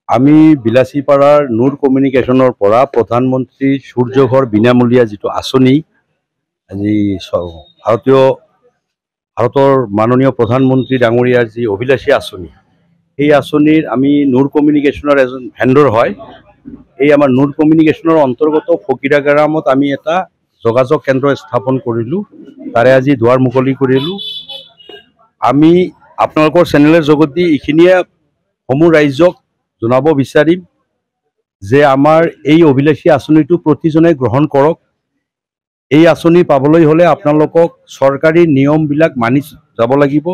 আমি বিলাসীপাড়াৰ নূৰ কমিউনিকেশ্যনৰ পৰা প্ৰধানমন্ত্ৰী সূৰ্যঘৰ বিনামূলীয়া যিটো আঁচনি আজি ভাৰতৰ মাননীয় প্ৰধানমন্ত্ৰী ডাঙৰীয়াৰ যি অভিলাষী আঁচনি এই আঁচনিৰ আমি নূৰ কমিউনিকেশ্যনৰ এজন ভেণ্ডৰ হয়। এই আমাৰ নূৰ কমিউনিকেশ্যনৰ অন্তৰ্গত ফকিৰাগাৰামত আমি এটা যোগাযোগ কেন্দ্ৰ স্থাপন কৰিলোঁ। তাৰে আজি দুৱাৰ মুকলি কৰিলোঁ। আমি আপোনালোকৰ চেনেলৰ যোগেদি এইখিনিয়ে সমূহ ৰাইজক জনাব বিচাৰিম যে আমাৰ এই অভিলাষী আঁচনিটো প্ৰতিজনে গ্ৰহণ কৰক। এই আঁচনি পাবলৈ হ'লে আপোনালোকক চৰকাৰী নিয়মবিলাক মানি যাব লাগিব।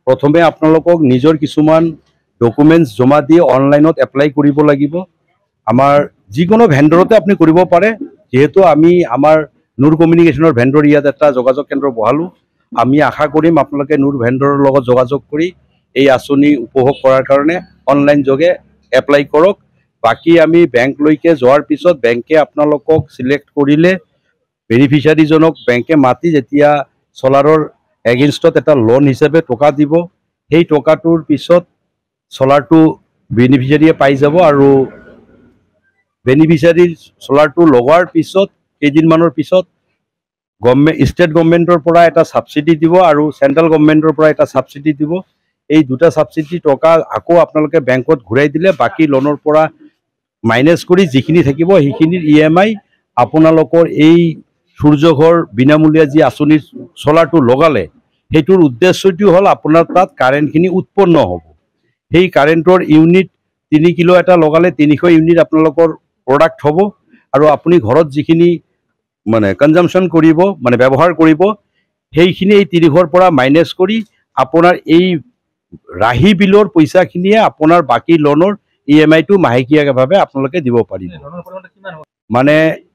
প্ৰথমে আপোনালোকক নিজৰ কিছুমান ডকুমেণ্টছ জমা দি অনলাইনত এপ্লাই কৰিব লাগিব। আমাৰ যিকোনো ভেণ্ডৰতে আপুনি কৰিব পাৰে। যেহেতু আমি আমাৰ নূৰ কমিউনিকেশ্যনৰ ভেণ্ডৰ ইয়াত এটা যোগাযোগ কেন্দ্ৰ বহালোঁ, আমি আশা কৰিম আপোনালোকে নূৰ ভেণ্ডৰৰ লগত যোগাযোগ কৰি এই আঁচনি উপভোগ কৰাৰ কাৰণে অনলাইন যোগে এপ্লাই কৰক। বাকী আমি বেংকলৈকে যোৱাৰ পিছত বেংকে আপোনালোকক চিলেক্ট কৰিলে বেনিফিচিয়াৰীজনক বেংকে মাতি যেতিয়া চলাৰৰ এগেইনষ্টত এটা লোন হিচাপে টকা দিব, সেই টকাটোৰ পিছত চলাৰটো বেনিফিচিয়াৰীয়ে পাই যাব আৰু বেনিফিচিয়াৰীৰ চলাৰটো লগোৱাৰ পিছত কেইদিনমানৰ পিছত ষ্টেট গভৰ্ণমেণ্টৰ পৰা এটা ছাবচিডি দিব আৰু চেণ্ট্ৰেল গভৰ্ণমেণ্টৰ পৰা এটা ছাবচিডি দিব। এই দুটা ছাবচিডি টকা আকৌ আপোনালোকে বেংকত ঘূৰাই দিলে বাকী লোনৰ পৰা মাইনাছ কৰি যিখিনি থাকিব সেইখিনিৰ EMI আপোনালোকৰ এই সূৰ্যঘৰ বিনামূলীয়া যি আঁচনিৰ চলাৰটো লগালে সেইটোৰ উদ্দেশ্যটো হ'ল আপোনাৰ তাত কাৰেণ্টখিনি উৎপন্ন হ'ব। সেই কাৰেণ্টৰ ইউনিট 3 কিলো এটা লগালে 300 ইউনিট আপোনালোকৰ প্ৰডাক্ট হ'ব আৰু আপুনি ঘৰত যিখিনি কনজাম্পশ্যন কৰিব ব্যৱহাৰ কৰিব সেইখিনি এই 30ৰ পৰা মাইনাছ কৰি আপোনাৰ এই ৰাহি বিলৰ পইচাখিনিয়ে আপোনাৰ বাকী লোনৰ EMIটো মাহেকীয়াভাৱে আপোনালোকে দিব পাৰিব।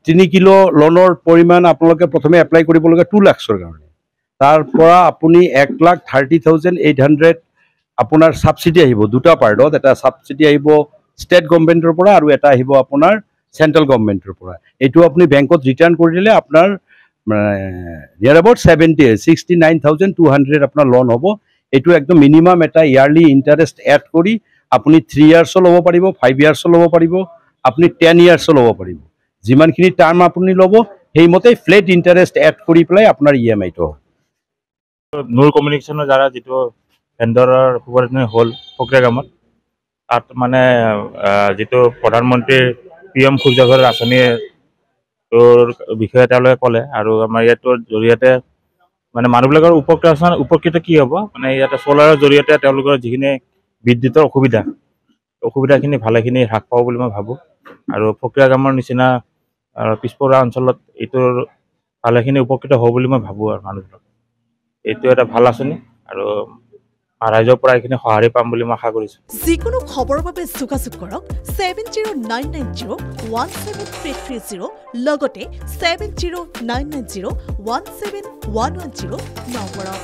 3 কিলো লোনৰ পৰিমাণ আপোনালোকে প্ৰথমে এপ্লাই কৰিব লাগে 2 লাখৰ কাৰণে। তাৰ পৰা আপুনি 1,30,800 আপোনাৰ ছাবচিডি আহিব দুটা পাৰ্টত। এটা ছাবচিডি আহিব ষ্টেট গভৰ্ণমেণ্টৰ পৰা আৰু এটা আহিব আপোনাৰ চেণ্ট্ৰেল গভৰ্ণমেণ্টৰ পৰা। এইটো আপুনি বেংকত ৰিটাৰ্ণ কৰি দিলে আপোনাৰ নিয়াৰ এবাউট 69,200 আপোনাৰ লোন হ'ব। এইটো একদম মিনিমাম এটা ইয়াৰলি ইণ্টাৰেষ্ট এড কৰি আপুনি 3 ইয়াৰ্ছো ল'ব পাৰিব, 5 ইয়াৰ্ছো ল'ব পাৰিব, আপুনি 10 ইয়াৰ্ছো ল'ব পাৰিব। যিমানখিনি টাৰ্ম আপুনি ল'ব সেইমতে ফ্লেট ইণ্টাৰেষ্ট এড কৰি পেলাই আপোনাৰ EMIটো হ'ব। নূৰ কমিউনিকেশ্যনৰ দ্বাৰা যিটো ভেণ্ডৰৰ শুভাৰম্ভ হ'ল ফকিৰাগামত, তাত যিটো প্ৰধানমন্ত্ৰীৰ PM সূৰ্যঘৰ আঁচনিৰ বিষয়ে তেওঁলোকে ক'লে আৰু আমাৰ ইয়াৰ জৰিয়তে মানুহবিলাকৰ উপকৃত কি হ'ব ইয়াতে চ'লাৰৰ জৰিয়তে তেওঁলোকৰ যিখিনি বিদ্যুতৰ অসুবিধাখিনি ভালেখিনি হ্ৰাস পাব বুলি মই ভাবোঁ। আৰু ফকিৰাগামৰ নিচিনা পিছপৰা অঞ্চলত এইটোৰ ভালেখিনি উপকৃত হ'ব বুলি মই ভাবোঁ। আৰু মানুহবিলাক এইটো এটা ভাল আঁচনি আৰু ৰাইজৰ পৰা এইখিনি সঁহাৰি পাম বুলি মই আশা কৰিছোঁ। যিকোনো খবৰৰ বাবে যোগাযোগ কৰক 7099017330 লগতে 7099017110 নম্বৰত।